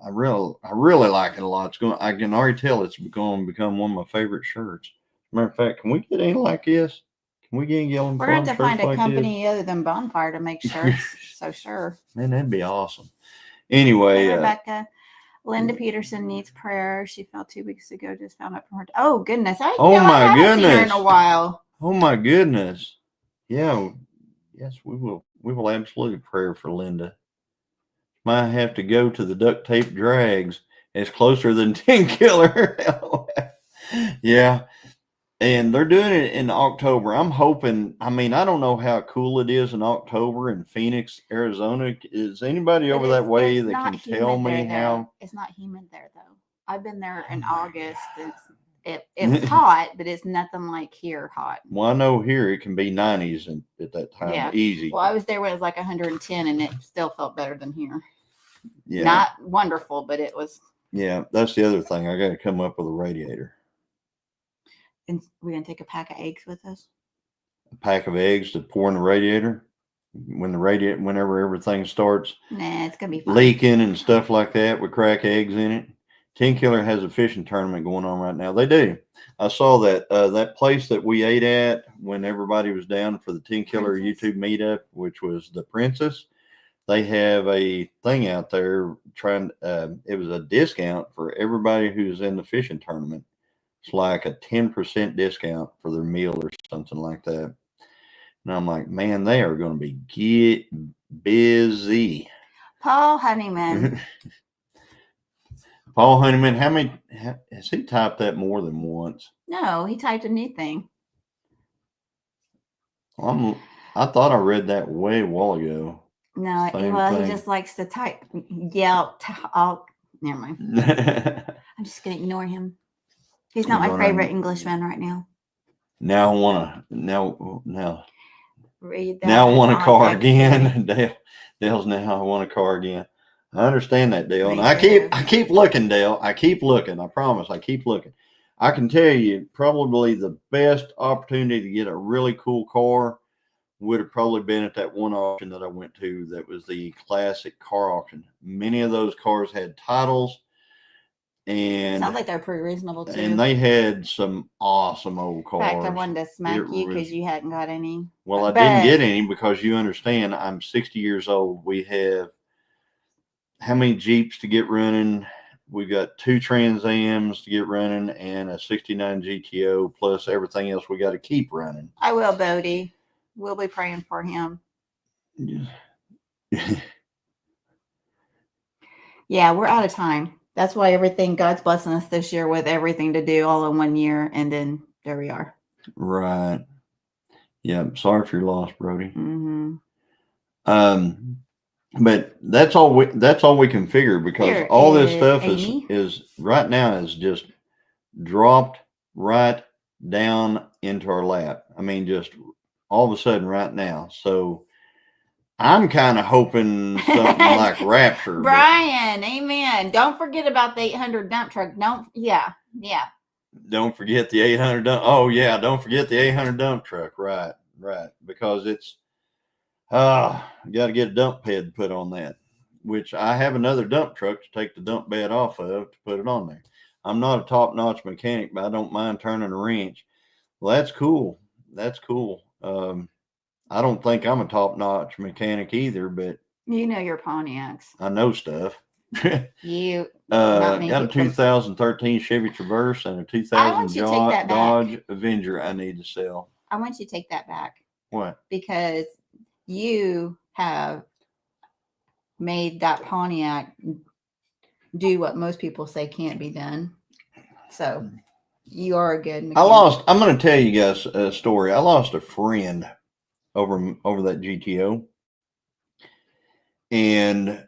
I really like it a lot. I can already tell it's going to become one of my favorite shirts. Matter of fact, can we get any like this? Can we get Gilliam We're going to farm find shirts a like company other than Bonfire to make shirts. So sure. this? Man, that'd be awesome. Anyway, Hey, Rebecca. Linda Peterson needs prayer. She fell 2 weeks ago. Just found out from her. Oh goodness! I haven't seen her in a while. Oh my goodness. Yeah. Yes, we will. We will absolutely pray for Linda. Might have to go to the Duct Tape Drags. It's closer than 10 Killer. Yeah. And they're doing it in October. I'm hoping, I mean, I don't know how cool it is in October in Phoenix, Arizona. Is anybody over that way that can tell me how? It's not humid there, though. I've been there in August. It was hot, but it's nothing like here hot. Well, I know here it can be 90s at that time. Yeah. Easy. Well, I was there when it was like 110, and it still felt better than here. Yeah. Not wonderful, but it was. Yeah, that's the other thing. I got to come up with a radiator. And we're going to take a pack of eggs with us. A pack of eggs to pour in the radiator whenever everything starts Nah, it's going to be fun. leaking and stuff like that. We crack eggs in it. 10 Killer has a fishing tournament going on right now. They do. I saw that that place that we ate at when everybody was down for the 10 Killer YouTube meetup, which was the Princess. They have a thing out there it was a discount for everybody who's in the fishing tournament. It's like a 10% discount for their meal or something like that. And I'm like, man, they are going to be busy. Paul Honeyman. Paul Honeyman, has he typed that more than once? No, he typed a new thing. I thought I read that way a while ago. No, he just likes to type. Never mind. I'm just going to ignore him. He's not my favorite Englishman right now. Now I want to read that. Now I want a car again. Dale's now I want a car again. I understand that, Dale. And I keep looking, Dale. I keep looking. I promise. I keep looking. I can tell you probably the best opportunity to get a really cool car would have probably been at that one auction that I went to that was the classic car auction. Many of those cars had titles. And sounds like they're pretty reasonable too. And they had some awesome old cars. In fact, I wanted to smack you because you hadn't got any. Well, I didn't get any because you understand I'm 60 years old. We have how many Jeeps to get running? We got 2 Trans Ams to get running and a 69 GTO plus everything else we got to keep running. I will, Bodie. We'll be praying for him. Yeah, we're out of time. That's why God's blessing us this year with everything to do all in 1 year. And then there we are. Right. Yeah. Sorry for your loss, Brody. Mm-hmm. But that's all we can figure because all this stuff is right now is just dropped right down into our lap. I mean, just all of a sudden right now. So I'm kind of hoping something like Rapture. Brian, amen. Don't forget about the 800 dump truck. Yeah. Don't forget the 800 dump. Oh yeah, don't forget the 800 dump truck. Right. Because it's got to get a dump bed put on that, which I have another dump truck to take the dump bed off of to put it on there. I'm not a top-notch mechanic, but I don't mind turning a wrench. Well, that's cool. I don't think I'm a top-notch mechanic either, but you know your Pontiacs. I know stuff. You got a 2013 Chevy Traverse and a 2000 Dodge Avenger I need to sell. I want you to take that back. What? Because you have made that Pontiac do what most people say can't be done. So you are a good mechanic. I'm going to tell you guys a story. I lost a friend over that GTO. And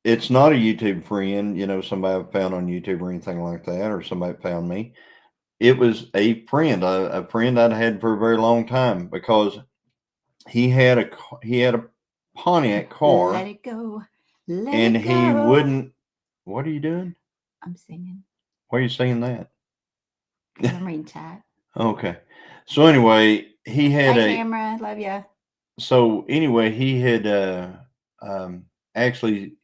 it's not a YouTube friend, somebody I found on YouTube or anything like that, or somebody found me. It was a friend, a friend I'd had for a very long time because he had a Pontiac car. Let it go. And he wouldn't. What are you doing? I'm singing. Why are you singing that? I'm reading chat. Okay. So anyway, he had camera. Love ya. So anyway, he had actually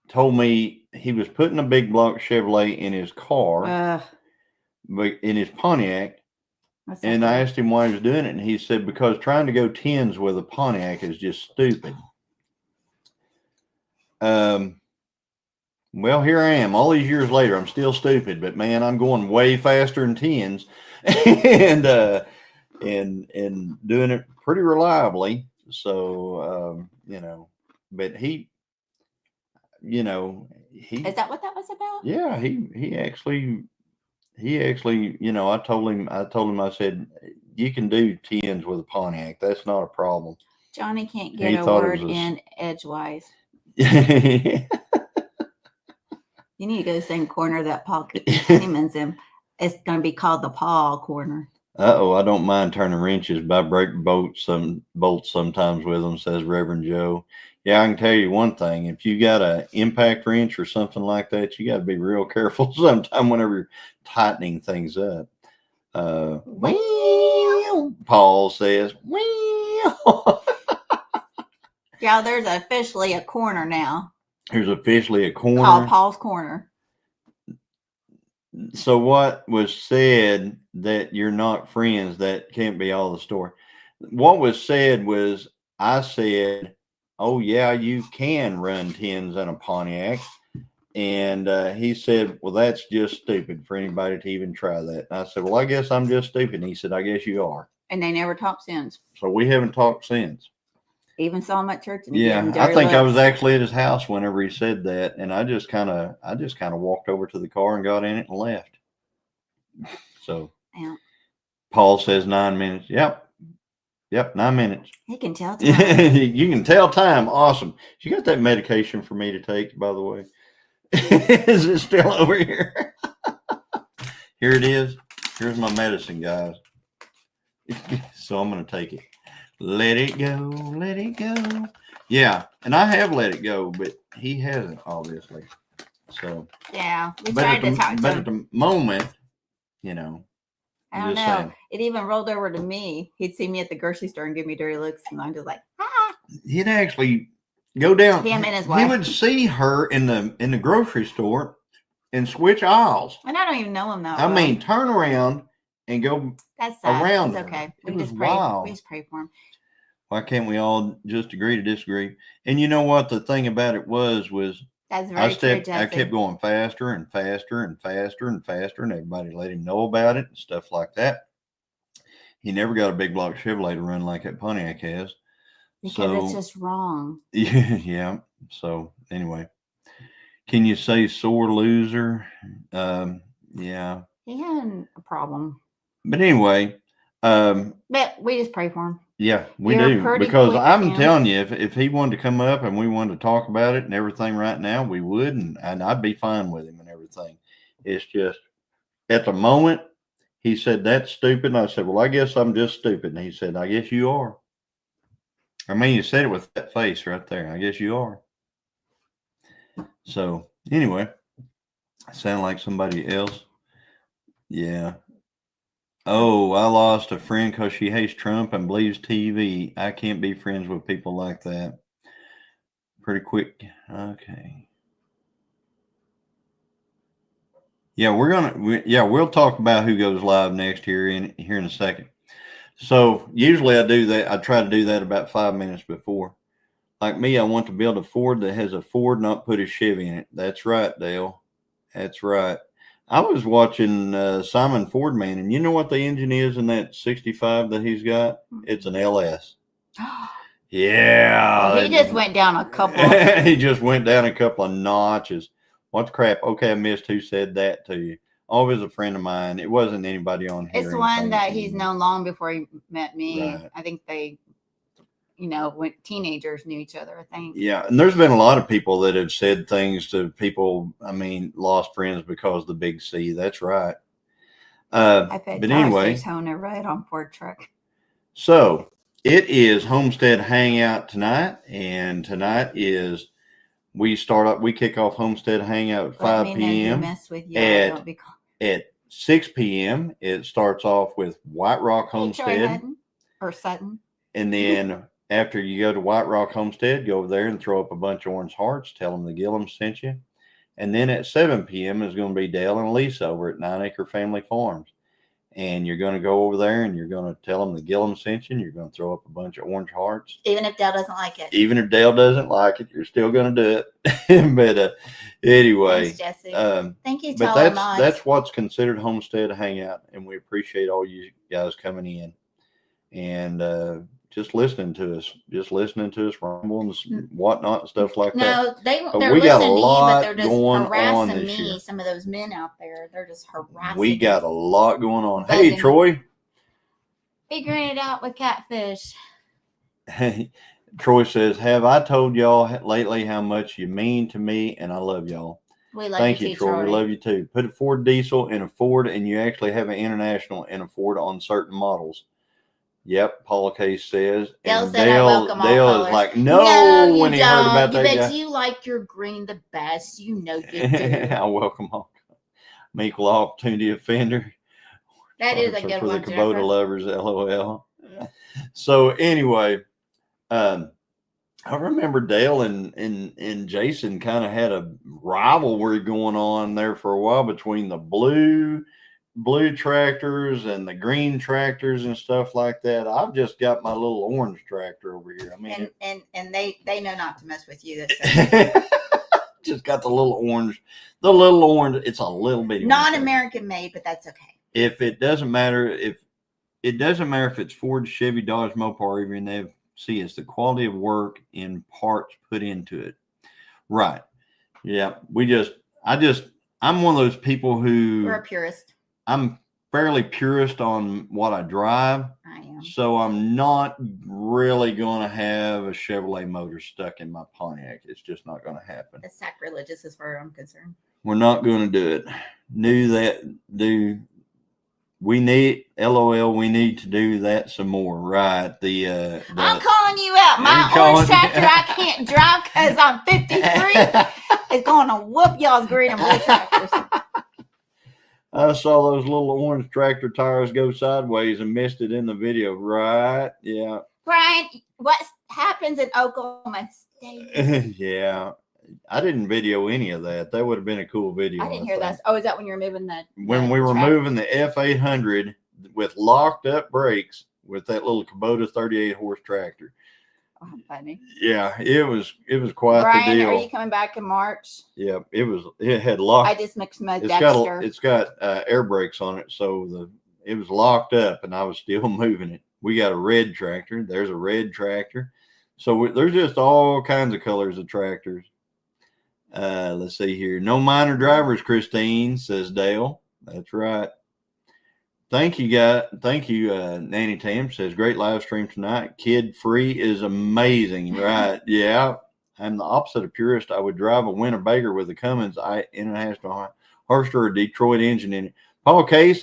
told me he was putting a big block Chevrolet in his car, but in his Pontiac, And I asked him why he was doing it, and he said because trying to go tens with a Pontiac is just stupid. Well, here I am all these years later. I'm still stupid, but man, I'm going way faster than tens, and doing it pretty reliably. So but he is that what that was about? Yeah, he actually, I told him, I said, you can do tens with a Pontiac. That's not a problem. Johnny can't get a word in edgewise. You need to go to the same corner that Paul Simmons in. It's going to be called the Paul corner. I don't mind turning wrenches, but I break bolts sometimes with them, says Reverend Joe. Yeah, I can tell you one thing. If you got an impact wrench or something like that, you got to be real careful sometime whenever you're tightening things up. Paul says, Yeah, there's officially a corner now. There's officially a corner called Paul's Corner. So what was said that you're not friends, that can't be all the story. What was said was, I said, oh yeah, you can run tens in a Pontiac. And he said, well, that's just stupid for anybody to even try that. And I said, well, I guess I'm just stupid. And he said, I guess you are. And they never talked since. So we haven't talked since. Even saw him at church. And yeah, I think I was actually at his house whenever he said that, and I just kind of walked over to the car and got in it and left. So, yeah. Paul says 9 minutes. Yep, 9 minutes. He can tell time. You can tell time. Awesome. You got that medication for me to take, by the way? Is it still over here? Here it is. Here's my medicine, guys. So I'm going to take it. Let it go, let it go. Yeah, and I have let it go, but he hasn't, obviously. So yeah, we tried to talk to him. But at the moment, I don't know. Saying. It even rolled over to me. He'd see me at the grocery store and give me dirty looks, and I'm just like, ah. He'd actually go down. Him and his wife. He would see her in the grocery store and switch aisles. And I don't even know him that I mean, turn around and go. That's sad. Around. It's okay. We just pray. Wild. We just pray for him. Why can't we all just agree to disagree? And you know what the thing about it was that's very true, I kept going faster and faster and faster and faster, and everybody let him know about it and stuff like that. He never got a big block Chevrolet to run like that Pontiac has. Because it's just wrong. Yeah. So anyway, can you say sore loser? Yeah. He had a problem. But anyway. But we just pray for him. Yeah, we do. Because I'm telling you, if he wanted to come up and we wanted to talk about it and everything right now, we would, and I'd be fine with him and everything. It's just at the moment, he said, that's stupid. And I said, well, I guess I'm just stupid. And he said, I guess you are. I mean, you said it with that face right there. I guess you are. So anyway, I sound like somebody else. Yeah. Oh, I lost a friend because she hates Trump and believes TV. I can't be friends with people like that. Pretty quick. Okay. Yeah, we'll talk about who goes live next here in a second. So usually I do that. I try to do that about 5 minutes before. Like me, I want to build a Ford that has a Ford, not put a Chevy in it. That's right, Dale. That's right. I was watching Simon Ford Man, and you know what the engine is in that 65 that he's got? It's an LS. Yeah. Well, he just went down a couple. He just went down a couple of notches. What the crap? Okay, I missed who said that to you. Always a friend of mine. It wasn't anybody on here. It's one that he's known long before he met me. Right. I think they, when teenagers knew each other, I think. Yeah, and there's been a lot of people that have said things to people, lost friends because of the big C. That's right. But anyway. Towing a ride on Ford truck. So it is Homestead Hangout tonight, and tonight is we kick off Homestead Hangout at 5 p.m. At 6 p.m. It starts off with White Rock Homestead or Sutton, and then. After you go to White Rock Homestead, go over there and throw up a bunch of orange hearts. Tell them the Gilliam sent you. And then at 7 p.m. is going to be Dale and Lisa over at 9 Acre Family Farms. And you're going to go over there and you're going to tell them the Gilliam sent you, and you're going to throw up a bunch of orange hearts. Even if Dale doesn't like it. Even if Dale doesn't like it, you're still going to do it. But anyway. Thanks, Jesse. Thank you, but that's what's considered Homestead Hangout. And we appreciate all you guys coming in and just listening to us. Rumble and whatnot and stuff like that. No, they're listening to you, but they're just harassing me. Year. Some of those men out there, they're just harassing We got a lot going on. But Hey, Troy. Figuring it out with catfish. Hey, Troy says, have I told y'all lately how much you mean to me, and I love y'all? We love Thank you, you, Troy. We love you too. Put a Ford diesel in a Ford, and you actually have an international in a Ford on certain models. Yep, Paula Case says. Dale and said I welcome all Dale colors. is like, no, when he heard about that But guy. you like your green the best. You know you do. I welcome all. I'm equal opportunity offender. That is a good for one, the Kubota lovers, LOL. So anyway, I remember Dale and Jason kind of had a rivalry going on there for a while between the blue tractors and the green tractors and stuff like that. I've just got my little orange tractor over here. I mean, and they know not to mess with you. Just got the little orange. It's a little bitty. Non-American made, but that's okay. If it doesn't matter if it's Ford, Chevy, Dodge, Mopar, or even FC, it's the quality of work in parts put into it. Right. Yeah. I'm one of those people who. You're a purist. I'm fairly purist on what I drive. I am. So I'm not really going to have a Chevrolet motor stuck in my Pontiac. It's just not going to happen. It's sacrilegious as far as I'm concerned. We're not going to do it. We need to do that some more, right? I'm calling you out. My orange tractor I can't drive because I'm 53. It's going to whoop y'all's green and blue tractors. I saw those little orange tractor tires go sideways and missed it in the video, right? Yeah. Brian, what happens in Oklahoma State? Yeah. I didn't video any of that. That would have been a cool video. I didn't hear that. Oh, is that when you were moving when we were moving the F800 with locked up brakes with that little Kubota 38 horse tractor? Oh, funny. Yeah, it was quite Brian, the deal. Are you coming back in March? Yeah, it had locked. I just mixed my Dexter. It's got air brakes on it, so it was locked up, and I was still moving it. We got a red tractor. There's a red tractor. So there's just all kinds of colors of tractors. Let's see here. No minor drivers, Christine, says Dale. That's right. Thank you, guys. Thank you, Nanny Tam says, great live stream tonight. Kid free is amazing, right? Yeah. I'm the opposite of purist. I would drive a Winnebago with a Cummins International Harvester or Detroit engine in it. Paul Case,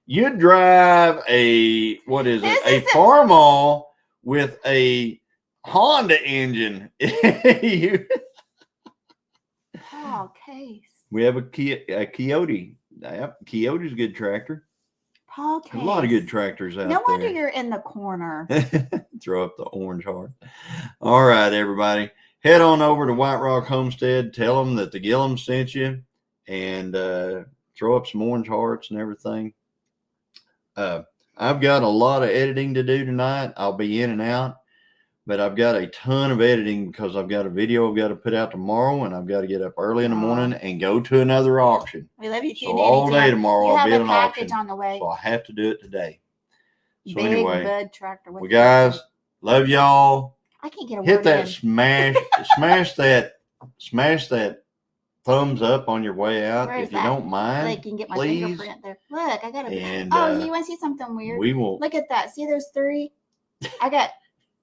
you'd drive a Farmall with a Honda engine. Paul Case. We have a Coyote. Yep, Coyote's a good tractor. Paul Case. A lot of good tractors out there. No wonder you're in the corner. Throw up the orange heart. All right, everybody. Head on over to White Rock Homestead. Tell them that the Gilliam sent you and throw up some orange hearts and everything. I've got a lot of editing to do tonight. I'll be in and out. But I've got a ton of editing because I've got a video I've got to put out tomorrow, and I've got to get up early in the morning and go to another auction. We love you too. So all day tomorrow I'll be at an auction. On the way. So I have to do it today. So Big anyway, bud tractor with guys, love y'all. I can't get a Hit word that in. smash that thumbs up on your way out Where is if you that? don't mind. So they can get my please. fingerprint there. Look, I got a. And, you want to see something weird? We will. Look at that. See those three?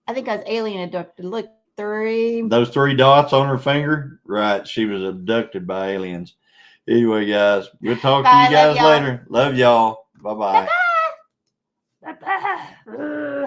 I think I was alien abducted. Look, three. Those 3 dots on her finger? Right. She was abducted by aliens. Anyway, guys, we'll talk to you guys later. Love y'all. Bye-bye. Bye-bye. Bye-bye.